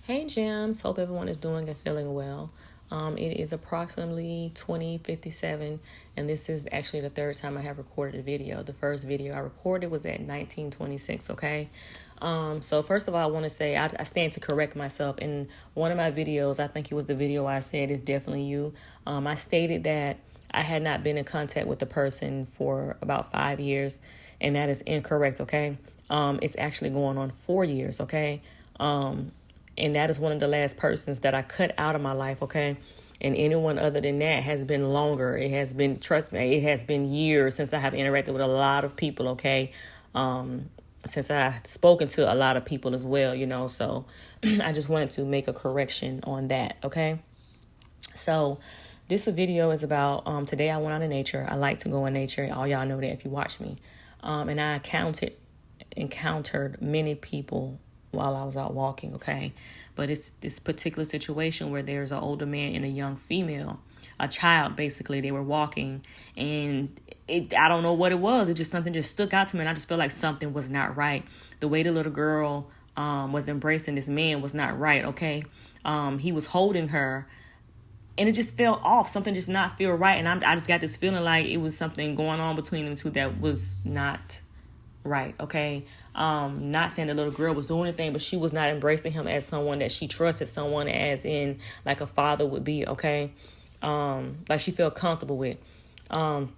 Hey Gems, hope everyone is doing and feeling well. It is approximately 20:57, and this is actually the third time I have recorded a video. The first video I recorded was at 1926, okay? So first of all, I want to say I stand to correct myself. In one of my videos, I think it was the video I said is definitely you. I stated that I had not been in contact with the person for about 5 years, and that is incorrect, okay? It's actually going on 4 years, okay? And that is one of the last persons that I cut out of my life, okay? And anyone other than that has been longer. It has been, trust me, it has been years since I have interacted with a lot of people, okay? Since I've spoken to a lot of people as well, so I just wanted to make a correction on that, okay? So this video is about, today I went out in nature. I like to go in nature. All y'all know that if you watch me. And I encountered many people while I was out walking, okay? But it's this particular situation where there's an older man and a young female, a child, basically. They were walking, and I don't know what it was. It just, something just stuck out to me, and I just felt like something was not right. The way the little girl was embracing this man was not right, okay? He was holding her, and it just felt off. Something just not feel right, and I just got this feeling like it was something going on between them two that was not right, okay? Not saying the little girl was doing anything, but she was not embracing him as someone that she trusted, someone as in like a father would be, okay? Like she felt comfortable with. And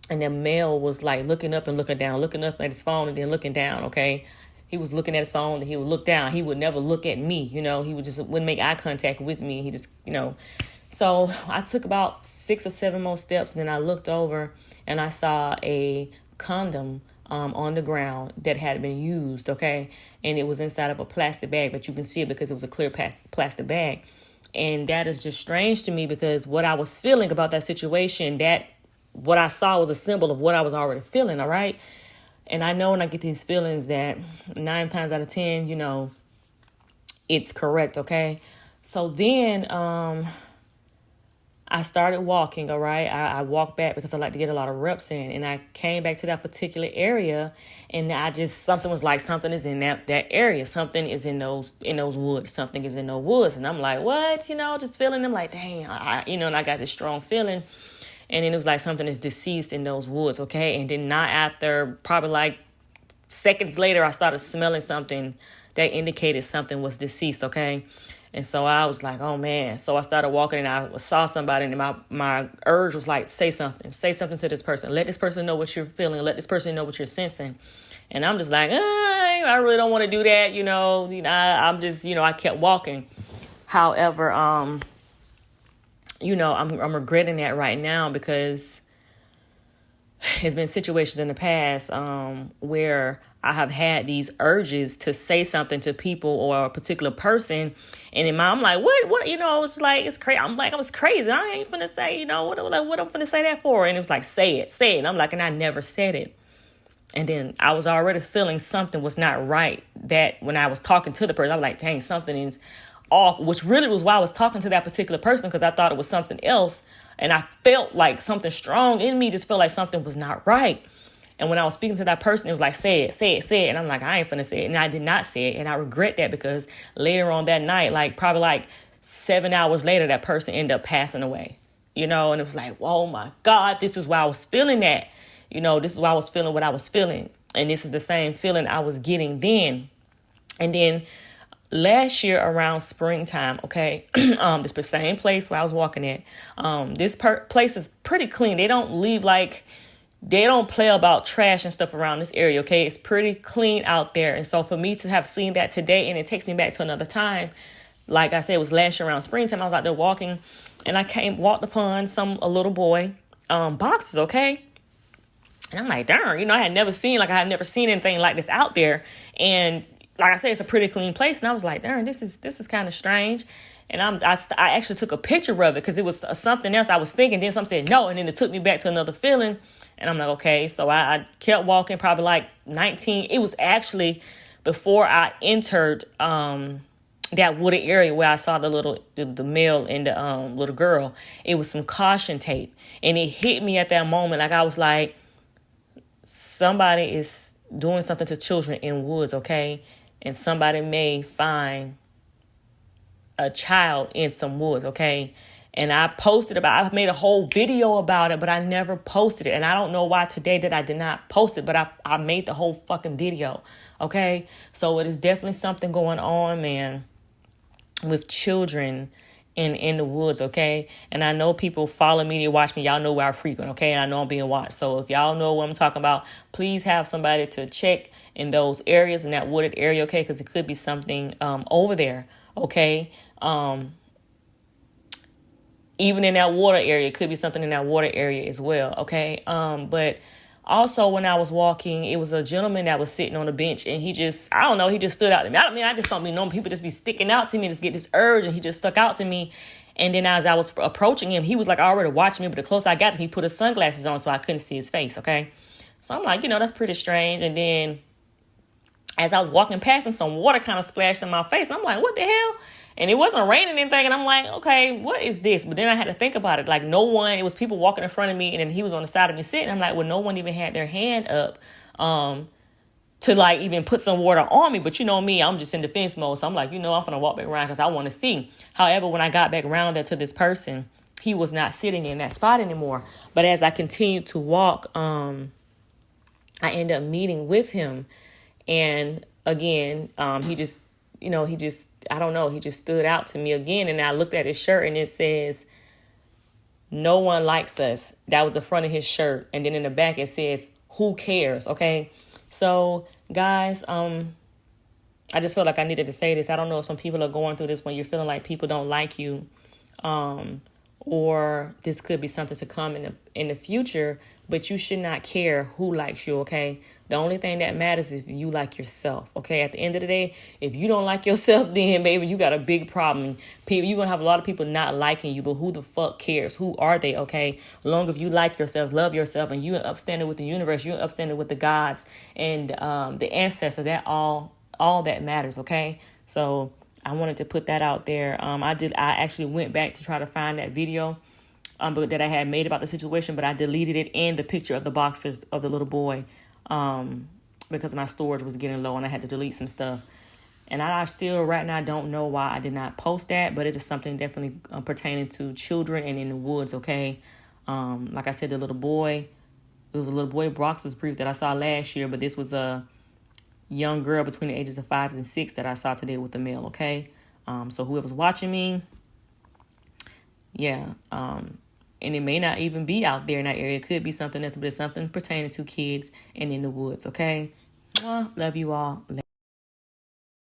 the male was like looking up and looking down, looking up at his phone and then looking down, okay? He was looking at his phone and he would look down. He would never look at me, he would just wouldn't make eye contact with me. He just, So I took about 6 or 7 more steps, and then I looked over and I saw a condom on the ground that had been used, okay? And it was inside of a plastic bag, but you can see it because it was a clear plastic bag. And that is just strange to me because what I was feeling about that situation, that what I saw was a symbol of what I was already feeling, all right? And I know when I get these feelings that 9 times out of 10, it's correct, okay? So then I started walking, all right? I walked back because I like to get a lot of reps in. And I came back to that particular area, and something was like, something is in that area. Something is in those woods. Something is in those woods. And I'm like, what? Just feeling them like, dang, and I got this strong feeling. And then it was like something is deceased in those woods, okay? And then not after, probably like seconds later, I started smelling something that indicated something was deceased, okay? And so I was like, oh man. So I started walking, and I saw somebody, and my urge was like, say something to this person. Let this person know what you're feeling. Let this person know what you're sensing. And I'm just like, I really don't want to do that. I'm just, I kept walking. However, I'm regretting that right now because there's been situations in the past where I have had these urges to say something to people or a particular person, and in my, I'm like, what, it's like, it's crazy. I'm like, I was crazy. I ain't finna say, what I'm finna say that for? And it was like, say it. And I'm like, and I never said it. And then I was already feeling something was not right. That when I was talking to the person, I was like, dang, something is off, which really was why I was talking to that particular person, because I thought it was something else. And I felt like something strong in me just felt like something was not right. And when I was speaking to that person, it was like, say it. And I'm like, I ain't finna say it. And I did not say it. And I regret that because later on that night, like probably like 7 hours later, that person ended up passing away, and it was like, oh my God, this is why I was feeling that. This is why I was feeling what I was feeling. And this is the same feeling I was getting then. And then last year around springtime, okay, this same place where I was walking at, this place is pretty clean. They don't play about trash and stuff around this area, okay? It's pretty clean out there. And so for me to have seen that today, and it takes me back to another time, like I said, it was last year around springtime, I was out there walking, and I walked upon a little boy, boxes, okay? And I'm like, darn, I had never seen anything like this out there. And like I said, it's a pretty clean place. And I was like, darn, this is kind of strange. And I actually took a picture of it because it was something else I was thinking. Then something said no. And then it took me back to another feeling. And I'm like, okay. So I kept walking, probably like 19. It was actually before I entered that wooded area where I saw the male and the little girl. It was some caution tape. And it hit me at that moment. Like I was like, somebody is doing something to children in woods, okay? And somebody may find a child in some woods, okay? And I I made a whole video about it, but I never posted it. And I don't know why today that I did not post it, but I made the whole fucking video, okay? So it is definitely something going on, man, with children in the woods, okay? And I know people follow me, they watch me. Y'all know where I frequent, okay? And I know I'm being watched. So if y'all know what I'm talking about, please have somebody to check in those areas, in that wooded area, okay? Because it could be something over there, okay? Even in that water area, it could be something in that water area as well, okay? But also when I was walking, it was a gentleman that was sitting on a bench, and he just stood out to me. I just don't be knowing people just be sticking out to me, just get this urge, and he just stuck out to me. And then as I was approaching him, he was like already watching me, but the closer I got to him, he put his sunglasses on so I couldn't see his face, okay? So I'm like, that's pretty strange. And then as I was walking past him, some water kind of splashed in my face. And I'm like, what the hell? And it wasn't raining anything. And I'm like, okay, what is this? But then I had to think about it. Like it was people walking in front of me, and then he was on the side of me sitting. I'm like, well, no one even had their hand up to like even put some water on me. But you know me, I'm just in defense mode. So I'm like, I'm going to walk back around because I want to see. However, when I got back around there to this person, he was not sitting in that spot anymore. But as I continued to walk, I ended up meeting with him. And again, he just stood out to me again. And I looked at his shirt, and it says, "No one likes us." That was the front of his shirt. And then in the back, it says, "Who cares?" Okay. So guys, I just felt like I needed to say this. I don't know if some people are going through this when you're feeling like people don't like you, or this could be something to come in the future, but you should not care who likes you, okay? The only thing that matters is if you like yourself, okay? At the end of the day, if you don't like yourself, then, baby, you got a big problem. You're going to have a lot of people not liking you, but who the fuck cares? Who are they, okay? Long as you like yourself, love yourself, and you're upstanding with the universe, you're upstanding with the gods and the ancestors, that all that matters, okay? So I wanted to put that out there. I actually went back to try to find that video but that I had made about the situation, but I deleted it and the picture of the boxers of the little boy because my storage was getting low and I had to delete some stuff. And I still right now don't know why I did not post that, but it is something definitely pertaining to children and in the woods, okay? Like I said, it was a little boy boxers brief that I saw last year, but this was a young girl between the ages of 5 and 6 that I saw today with the male, okay? So whoever's watching me, yeah, and it may not even be out there in that area. It could be something else, but it's something pertaining to kids and in the woods, okay? Love you all.